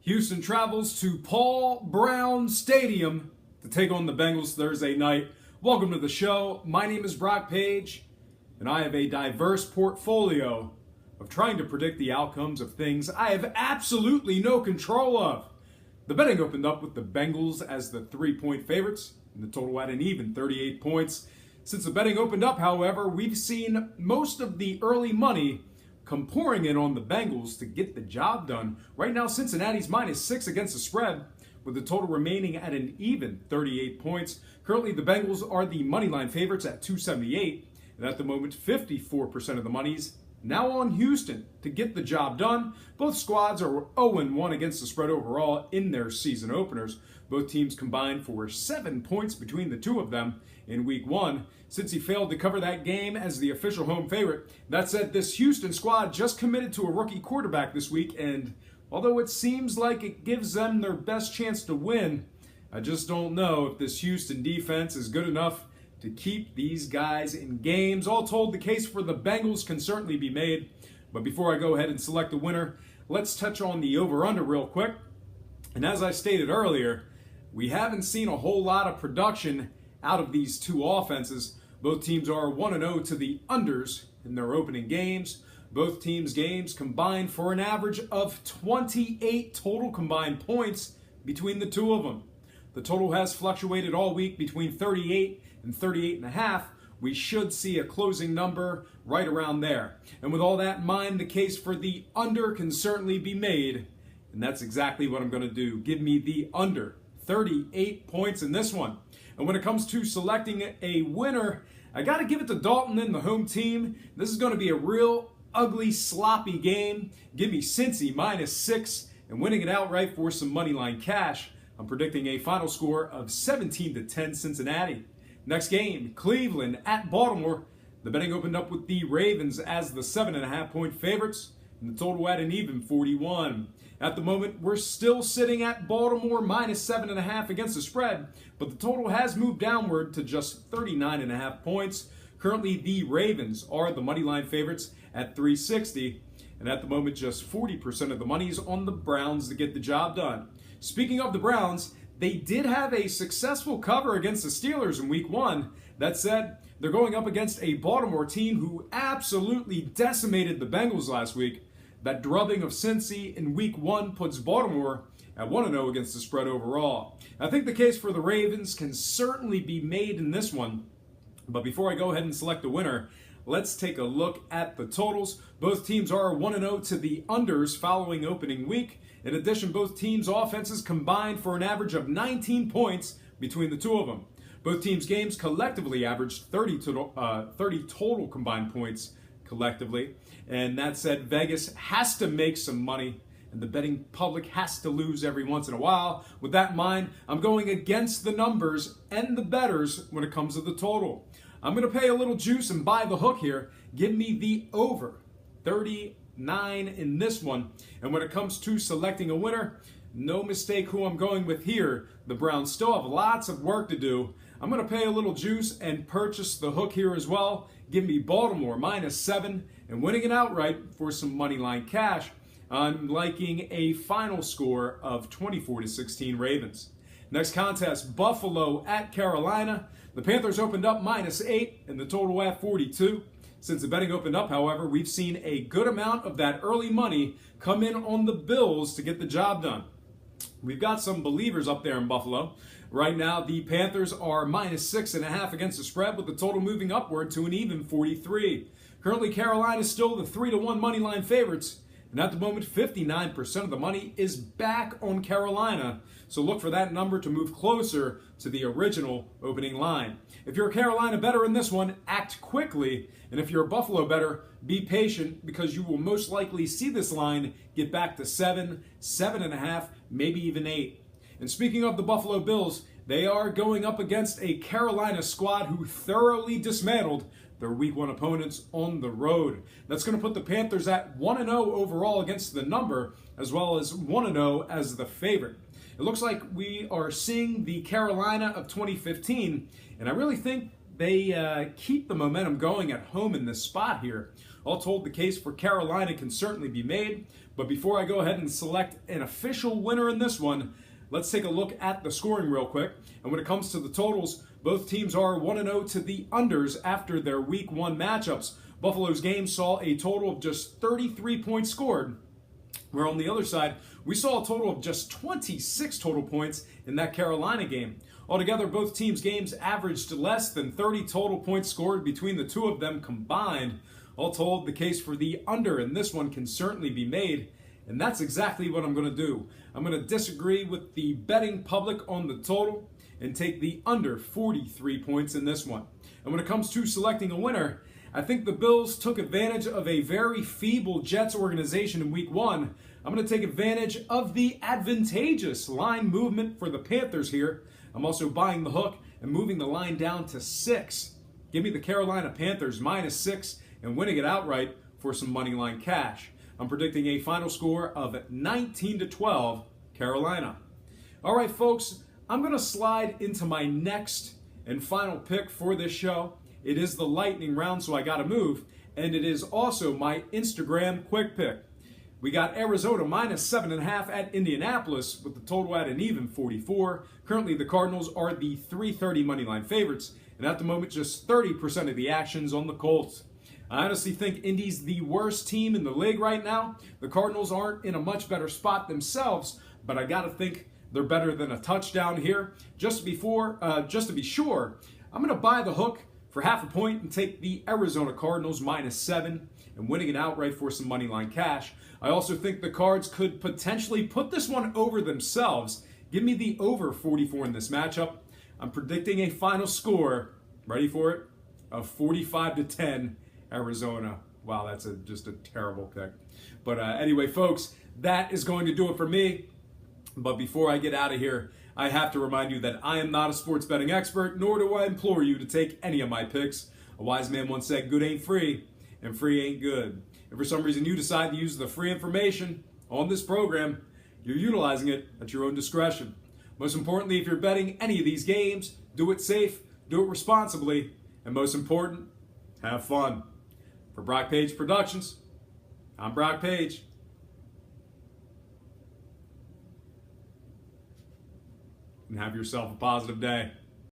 Houston travels to Paul Brown Stadium to take on the Bengals Thursday night. Welcome to the show. My name is Brock Page, and I have a diverse portfolio of trying to predict the outcomes of things I have absolutely no control of. The betting opened up with the Bengals as the 3-point favorites, and the total at an even 38 points. Since the betting opened up, however, we've seen most of the early money come pouring in on the Bengals to get the job done. Right now, Cincinnati's -6 against the spread, with the total remaining at an even 38 points. Currently, the Bengals are the moneyline favorites at 278, and at the moment, 54% of the money's now on Houston to get the job done. Both squads are 0-1 against the spread overall in their season openers. Both teams combined for 7 points between the two of them in Week 1, since he failed to cover that game as the official home favorite. That said, this Houston squad just committed to a rookie quarterback this week, and although it seems like it gives them their best chance to win, I just don't know if this Houston defense is good enough to keep these guys in games. All told, the case for the Bengals can certainly be made. But before I go ahead and select the winner, let's touch on the over-under real quick. And as I stated earlier, we haven't seen a whole lot of production out of these two offenses. Both teams are 1-0 to the unders in their opening games. Both teams' games combined for an average of 28 total combined points between the two of them. The total has fluctuated all week between 38 and 38.5. We should see a closing number right around there. And with all that in mind, the case for the under can certainly be made. And that's exactly what I'm going to do. Give me the under 38 points in this one. And when it comes to selecting a winner, I got to give it to Dalton and the home team. This is going to be a real ugly, sloppy game. Give me Cincy -6 and winning it outright for some moneyline cash. I'm predicting a final score of 17-10 Cincinnati. Next game, Cleveland at Baltimore. The betting opened up with the Ravens as the 7.5-point favorites, and the total at an even 41. At the moment, we're still sitting at Baltimore -7.5 against the spread, but the total has moved downward to just 39.5 points. Currently, the Ravens are the moneyline favorites at 360, and at the moment, just 40% of the money is on the Browns to get the job done. Speaking of the Browns, they did have a successful cover against the Steelers in Week 1. That said, they're going up against a Baltimore team who absolutely decimated the Bengals last week. That drubbing of Cincy in Week 1 puts Baltimore at 1-0 against the spread overall. I think the case for the Ravens can certainly be made in this one. But before I go ahead and select the winner, let's take a look at the totals. Both teams are 1-0 to the unders following opening week. In addition, both teams' offenses combined for an average of 19 points between the two of them. Both teams' games collectively averaged 30 total combined points collectively. And that said, Vegas has to make some money, and the betting public has to lose every once in a while. With that in mind, I'm going against the numbers and the bettors when it comes to the total. I'm going to pay a little juice and buy the hook here. Give me the over 39 in this one. And when it comes to selecting a winner, no mistake who I'm going with here. The Browns still have lots of work to do. I'm going to pay a little juice and purchase the hook here as well. Give me Baltimore -7 and winning it outright for some moneyline cash. I'm liking a final score of 24-16 Ravens. Next contest, Buffalo at Carolina. The Panthers opened up -8 and the total at 42. Since the betting opened up, however, we've seen a good amount of that early money come in on the Bills to get the job done. We've got some believers up there in Buffalo. Right now, the Panthers are -6.5 against the spread, with the total moving upward to an even 43. Currently, Carolina is still the 3-1 moneyline favorites, and at the moment, 59% of the money is back on Carolina. So look for that number to move closer to the original opening line. If you're a Carolina bettor in this one, act quickly. And if you're a Buffalo bettor, be patient, because you will most likely see this line get back to 7, 7.5, maybe even 8. And speaking of the Buffalo Bills, they are going up against a Carolina squad who thoroughly dismantled their Week 1 opponents on the road. That's going to put the Panthers at 1-0 overall against the number, as well as 1-0 as the favorite. It looks like we are seeing the Carolina of 2015, and I really think they keep the momentum going at home in this spot here. All told, the case for Carolina can certainly be made. But before I go ahead and select an official winner in this one, let's take a look at the scoring real quick. And when it comes to the totals, both teams are 1-0 to the unders after their Week 1 matchups. Buffalo's game saw a total of just 33 points scored, where on the other side, we saw a total of just 26 total points in that Carolina game. Altogether, both teams' games averaged less than 30 total points scored between the two of them combined. All told, the case for the under in this one can certainly be made, and that's exactly what I'm going to do. I'm going to disagree with the betting public on the total and take the under 43 points in this one. And when it comes to selecting a winner, I think the Bills took advantage of a very feeble Jets organization in Week 1. I'm going to take advantage of the advantageous line movement for the Panthers here. I'm also buying the hook and moving the line down to 6. Give me the Carolina Panthers -6 and winning it outright for some money line cash. I'm predicting a final score of 19-12 Carolina. All right, folks, I'm going to slide into my next and final pick for this show. It is the lightning round, so I got to move, and it is also my Instagram quick pick. We got Arizona -7.5 at Indianapolis with the total at an even 44. Currently, the Cardinals are the 330 moneyline favorites, and at the moment, just 30% of the action's on the Colts. I honestly think Indy's the worst team in the league right now. The Cardinals aren't in a much better spot themselves, but I got to think they're better than a touchdown here. Just to be sure, I'm going to buy the hook for half a point and take the Arizona Cardinals -7 and winning it outright for some money line cash. I also think the Cards could potentially put this one over themselves. Give me the over 44 in this matchup. I'm predicting a final score, ready for it, of 45-10 Arizona. Wow, that's just a terrible pick. But anyway, folks, that is going to do it for me. But before I get out of here, I have to remind you that I am not a sports betting expert, nor do I implore you to take any of my picks. A wise man once said, good ain't free, and free ain't good. If for some reason you decide to use the free information on this program, you're utilizing it at your own discretion. Most importantly, if you're betting any of these games, do it safe, do it responsibly, and most important, have fun. For Brock Page Productions, I'm Brock Page. And have yourself a positive day.